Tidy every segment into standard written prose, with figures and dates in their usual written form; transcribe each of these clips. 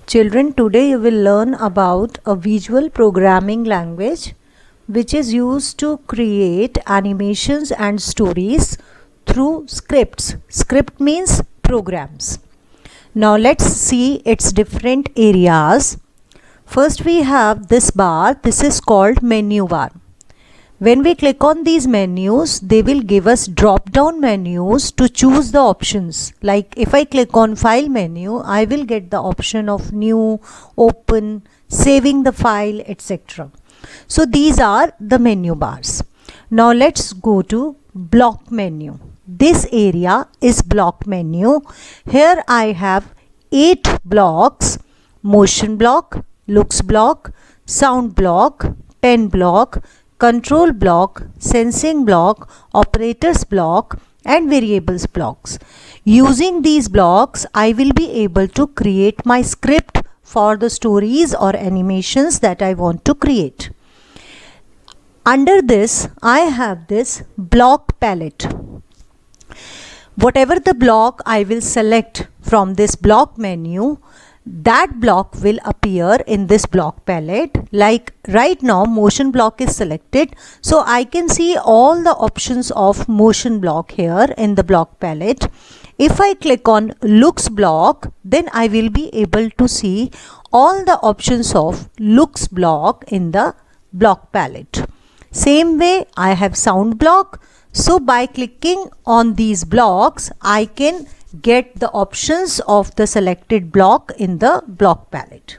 Children, today you will learn about a visual programming language which is used to create animations and stories through scripts. Script means programs. Now let's see its different areas. First we have this bar. This is called menu bar. When we click on these menus, they will give us drop down menus to choose the options. Like if I click on file menu, I will get the option of new, open, saving the file, etc. So these are the menu bars. Now let's go to block menu. This area is block menu. Here I have 8 blocks: motion block, looks block, sound block, pen block, control block, sensing block, operators block and variables blocks. Using these blocks, I will be able to create my script for the stories or animations that I want to create. Under this, I have this block palette. Whatever the block I will select from this block menu, that block will appear in this block palette. Like right now motion block is selected, so I can see all the options of motion block here in the block palette. If I click on looks block, then I will be able to see all the options of looks block in the block palette. Same way I have sound block, so by clicking on these blocks I can get the options of the selected block in the block palette.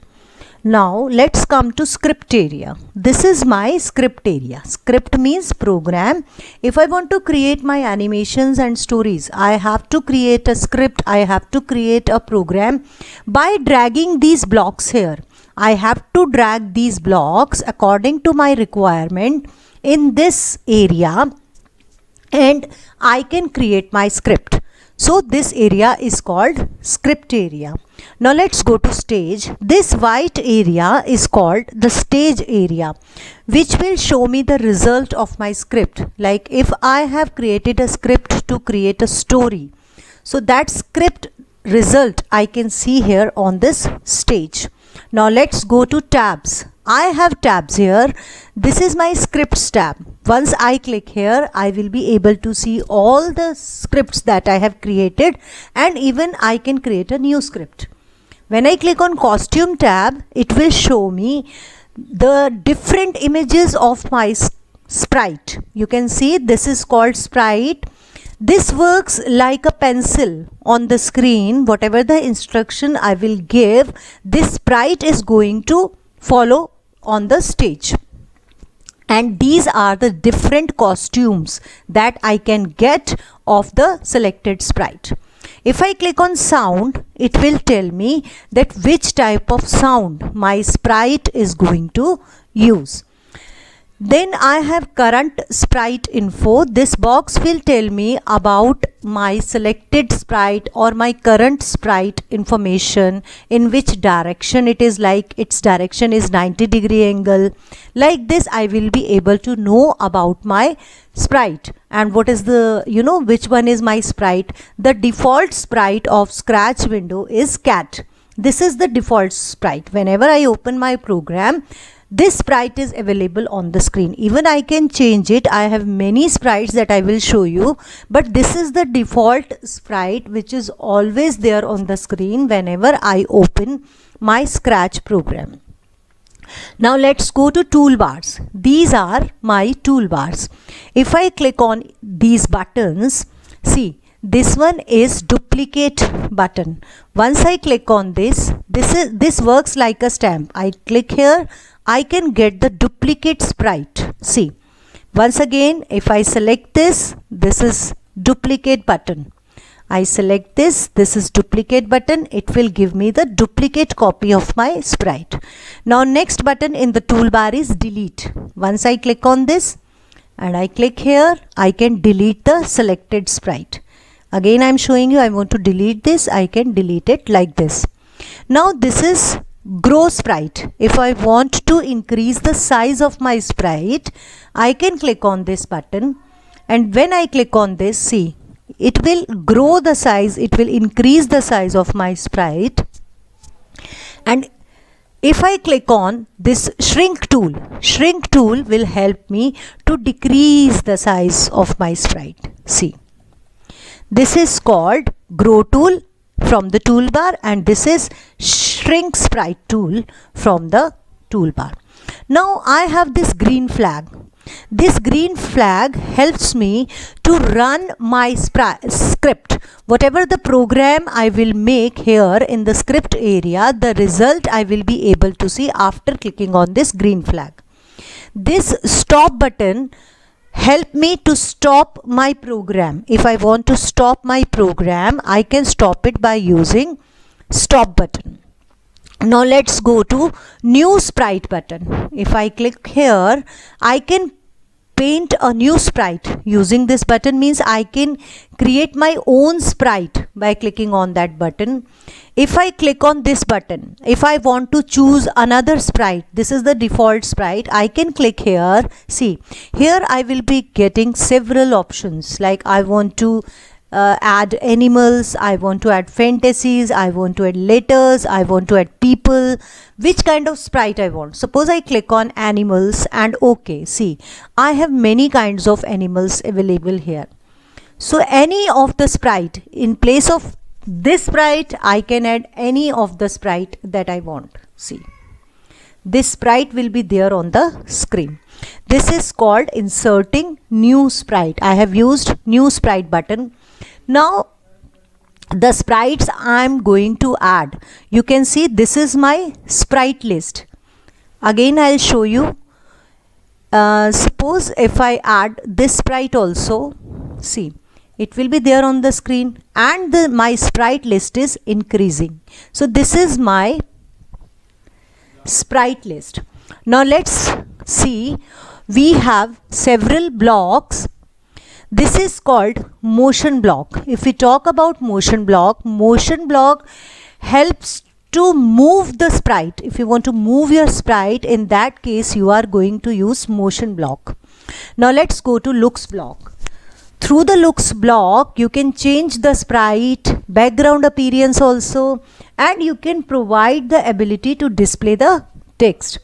Now let's come to script area. This is my script area. Script means program. If I want to create my animations and stories, I have to create a script, I have to create a program by dragging these blocks here. I have to drag these blocks according to my requirement in this area and I can create my script. So this area is called script area. Now let's go to stage. This white area is called the stage area, which will show me the result of my script. Like if I have created a script to create a story, so that script result I can see here on this stage. Now let's go to tabs. I have tabs here. This is my scripts tab. Once I click here, I will be able to see all the scripts that I have created, and even I can create a new script. When I click on costume tab, it will show me the different images of my sprite. You can see this is called sprite. This works like a pencil on the screen. Whatever the instruction I will give, this sprite is going to follow on the stage. And these are the different costumes that I can get of the selected sprite. If I click on sound, it will tell me that which type of sound my sprite is going to use. Then I have current sprite info. This box will tell me about my selected sprite or my current sprite information, in which direction it is, like its direction is 90-degree angle. Like this I will be able to know about my sprite and what is the, which one is my sprite. The default sprite of Scratch window is cat. This is the default sprite. Whenever I open my program, this sprite is available on the screen. Even I can change it. I have many sprites that I will show you, but this is the default sprite which is always there on the screen whenever I open my Scratch program. Now let's go to toolbars. These are my toolbars. If I click on these buttons, see, this one is duplicate button. Once I click on this works like a stamp. I click here, I can get the duplicate sprite. See, once again, if I select this is duplicate button. I select this is duplicate button. It will give me the duplicate copy of my sprite. Now next button in the toolbar is delete. Once I click on this and I click here, I can delete the selected sprite. Again I am showing you, I want to delete this, I can delete it like this. Now this is grow sprite. If I want to increase the size of my sprite, I can click on this button, and when I click on this, see, it will grow the size, it will increase the size of my sprite. And if I click on this shrink tool will help me to decrease the size of my sprite. See, this is called grow tool from the toolbar, and this is shrink sprite tool from the toolbar. Now I have this green flag. This green flag helps me to run my script. Whatever the program I will make here in the script area, the result I will be able to see after clicking on this green flag. This stop button help me to stop my program. If I want to stop my program, I can stop it by using stop button. Now let's go to new sprite button. If I click here, I can paint a new sprite using this button. Means I can create my own sprite by clicking on that button. If I click on this button, if I want to choose another sprite, this is the default sprite, I can click here. See, here I will be getting several options, like I want to add animals, I want to add fantasies, I want to add letters, I want to add people, which kind of sprite I want. Suppose I click on animals and OK. See, I have many kinds of animals available here. So any of the sprite, in place of this sprite, I can add any of the sprite that I want. See, this sprite will be there on the screen. This is called inserting new sprite. I have used new sprite button. Now the sprites I am going to add, you can see this is my sprite list. Again I will show you. Suppose if I add this sprite also, see, it will be there on the screen, and my sprite list is increasing. So this is my sprite list. Now let's see, we have several blocks. This is called motion block. If we talk about motion block helps to move the sprite. If you want to move your sprite, in that case you are going to use motion block. Now let's go to looks block. Through the looks block, you can change the sprite, background appearance also, and you can provide the ability to display the text.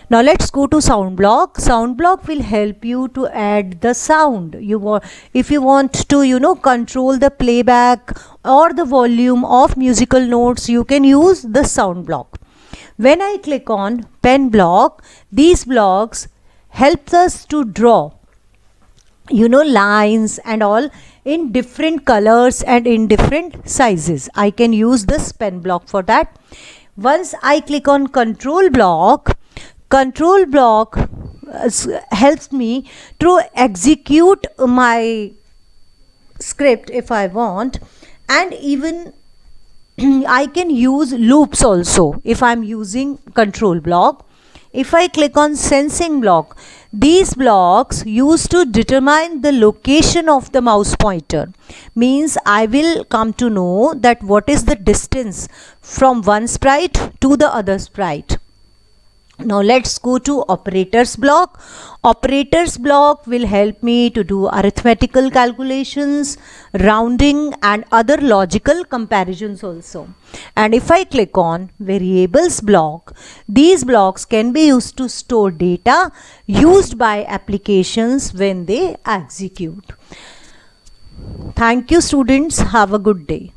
Now let's go to sound block. Sound block will help you to add the sound. If you want to, control the playback or the volume of musical notes, you can use the sound block. When I click on pen block, these blocks help us to draw, lines and all in different colors and in different sizes. I can use this pen block for that. Once I click on control block helps me to execute my script if I want, and even I can use loops also if I'm using control block. If I click on sensing block, these blocks used to determine the location of the mouse pointer. Means I will come to know that what is the distance from one sprite to the other sprite. Now let's go to operators block. Operators block will help me to do arithmetical calculations, rounding and other logical comparisons also. And if I click on variables block, these blocks can be used to store data used by applications when they execute. Thank you students. Have a good day.